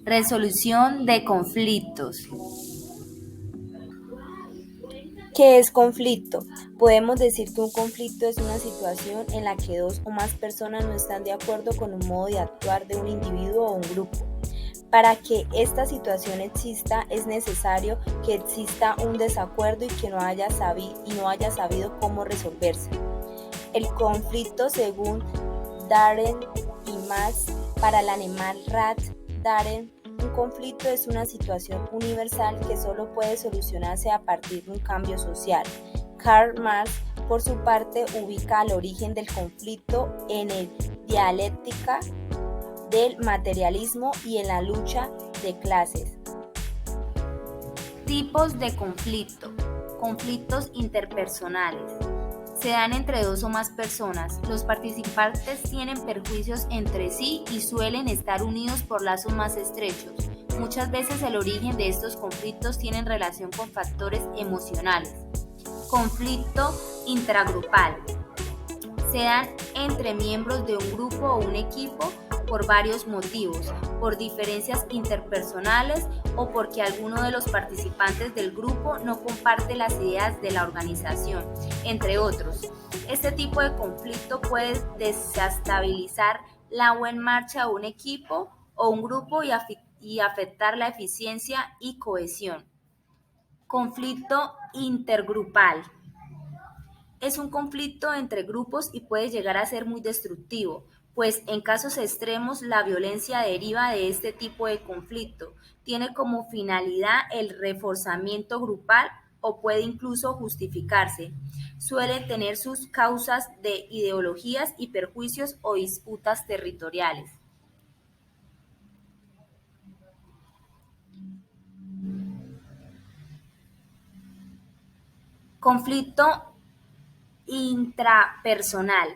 Resolución de conflictos. ¿Qué es conflicto? Podemos decir que un conflicto es una situación en la que dos o más personas no están de acuerdo con un modo de actuar de un individuo o un grupo. Para que esta situación exista es necesario que exista un desacuerdo y que no haya sabido cómo resolverse. El conflicto, según Darren y Max, para el animal Rat Darren, un conflicto es una situación universal que solo puede solucionarse a partir de un cambio social. Karl Marx, por su parte, ubica el origen del conflicto en la dialéctica del materialismo y en la lucha de clases. Tipos de conflicto. Conflictos interpersonales. Se dan entre dos o más personas. Los participantes tienen perjuicios entre sí y suelen estar unidos por lazos más estrechos. Muchas veces el origen de estos conflictos tiene relación con factores emocionales. Conflicto intragrupal. Se dan entre miembros de un grupo o un equipo por varios motivos, por diferencias interpersonales o porque alguno de los participantes del grupo no comparte las ideas de la organización, entre otros. Este tipo de conflicto puede desestabilizar la buena marcha de un equipo o un grupo y afectar la eficiencia y cohesión. Conflicto intergrupal. Es un conflicto entre grupos y puede llegar a ser muy destructivo, pues en casos extremos la violencia deriva de este tipo de conflicto. Tiene como finalidad el reforzamiento grupal o puede incluso justificarse. Suele tener sus causas de ideologías y perjuicios o disputas territoriales. Conflicto intrapersonal.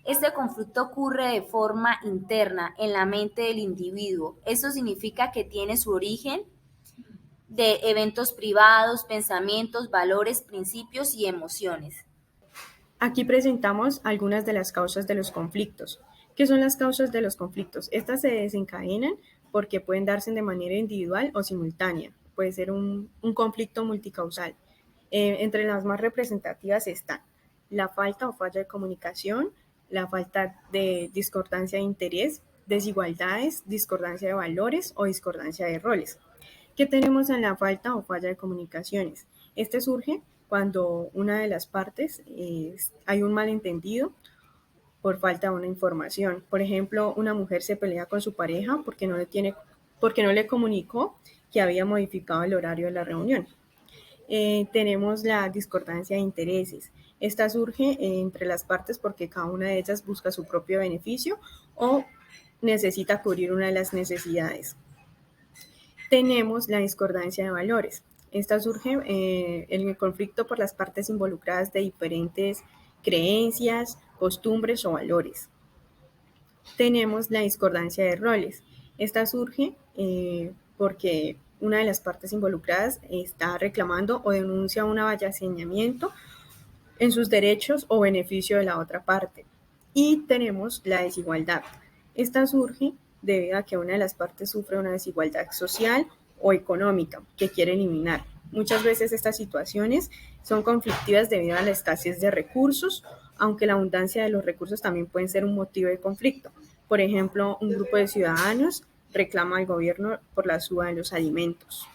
Este conflicto ocurre de forma interna en la mente del individuo. Esto significa que tiene su origen de eventos privados, pensamientos, valores, principios y emociones. Aquí presentamos algunas de las causas de los conflictos. ¿Qué son las causas de los conflictos? Estas se desencadenan porque pueden darse de manera individual o simultánea. Puede ser un conflicto multicausal. Entre las más representativas están la falta o falla de comunicación, la falta de discordancia de interés, desigualdades, discordancia de valores o discordancia de roles. ¿Qué tenemos en la falta o falla de comunicaciones? Este surge cuando una de las partes hay un malentendido por falta de una información. Por ejemplo, una mujer se pelea con su pareja porque no le comunicó que había modificado el horario de la reunión. Tenemos la discordancia de intereses. Esta surge entre las partes porque cada una de ellas busca su propio beneficio o necesita cubrir una de las necesidades. Tenemos la discordancia de valores. Esta surge en el conflicto por las partes involucradas de diferentes creencias, costumbres o valores. Tenemos la discordancia de roles. Esta surge porque una de las partes involucradas está reclamando o denuncia un avasalamiento en sus derechos o beneficio de la otra parte. Y tenemos la desigualdad. Esta surge debido a que una de las partes sufre una desigualdad social o económica que quiere eliminar. Muchas veces estas situaciones son conflictivas debido a la escasez de recursos, aunque la abundancia de los recursos también pueden ser un motivo de conflicto. Por ejemplo, un grupo de ciudadanos reclama al gobierno por la suba de los alimentos.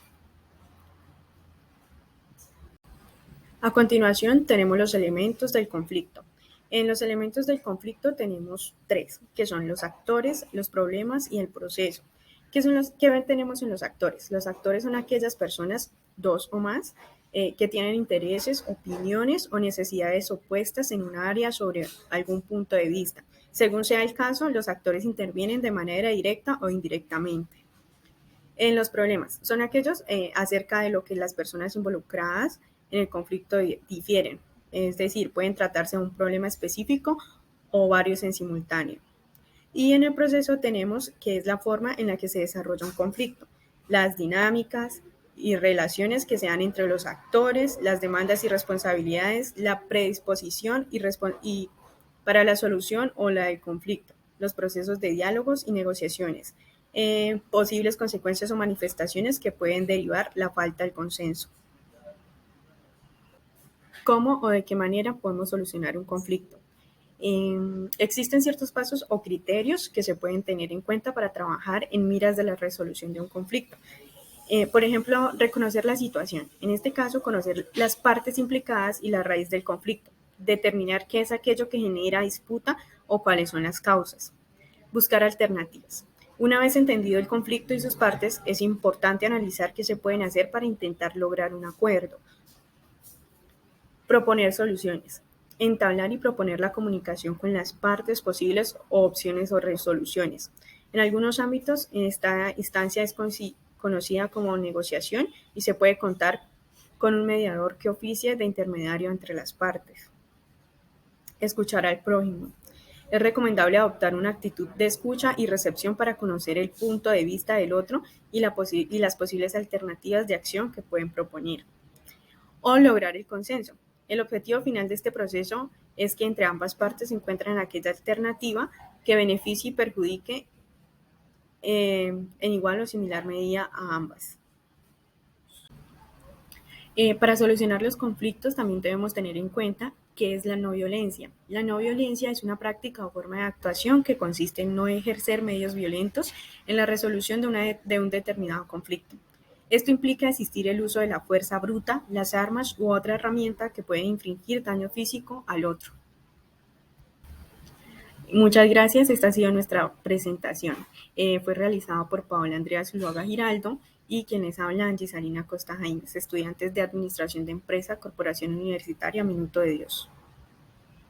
A continuación tenemos los elementos del conflicto. En los elementos del conflicto tenemos tres, que son los actores, los problemas y el proceso. ¿Qué tenemos en los actores? Los actores son aquellas personas, dos o más, que tienen intereses, opiniones o necesidades opuestas en un área sobre algún punto de vista. Según sea el caso, los actores intervienen de manera directa o indirectamente. En los problemas, son aquellos acerca de lo que las personas involucradas en el conflicto difieren, es decir, pueden tratarse de un problema específico o varios en simultáneo. Y en el proceso tenemos que es la forma en la que se desarrolla un conflicto, las dinámicas y relaciones que se dan entre los actores, las demandas y responsabilidades, la predisposición y para la solución o la del conflicto, los procesos de diálogos y negociaciones, posibles consecuencias o manifestaciones que pueden derivar la falta del consenso. ¿Cómo o de qué manera podemos solucionar un conflicto? Existen ciertos pasos o criterios que se pueden tener en cuenta para trabajar en miras de la resolución de un conflicto. Por ejemplo, reconocer la situación. En este caso, conocer las partes implicadas y la raíz del conflicto. Determinar qué es aquello que genera disputa o cuáles son las causas. Buscar alternativas. Una vez entendido el conflicto y sus partes, es importante analizar qué se pueden hacer para intentar lograr un acuerdo. Proponer soluciones. Entablar y proponer la comunicación con las partes posibles o opciones o resoluciones. En algunos ámbitos, esta instancia es conocida como negociación y se puede contar con un mediador que oficie de intermediario entre las partes. Escuchar al prójimo. Es recomendable adoptar una actitud de escucha y recepción para conocer el punto de vista del otro y las posibles alternativas de acción que pueden proponer. O lograr el consenso. El objetivo final de este proceso es que entre ambas partes se encuentren aquella alternativa que beneficie y perjudique en igual o similar medida a ambas. Para solucionar los conflictos también debemos tener en cuenta qué es la no violencia. La no violencia es una práctica o forma de actuación que consiste en no ejercer medios violentos en la resolución de un determinado conflicto. Esto implica existir el uso de la fuerza bruta, las armas u otra herramienta que puede infligir daño físico al otro. Muchas gracias, esta ha sido nuestra presentación. Fue realizada por Paola Andrea Zuluaga Giraldo y quienes hablan Gisalina Costa Jaimes, estudiantes de Administración de Empresa, Corporación Universitaria Minuto de Dios.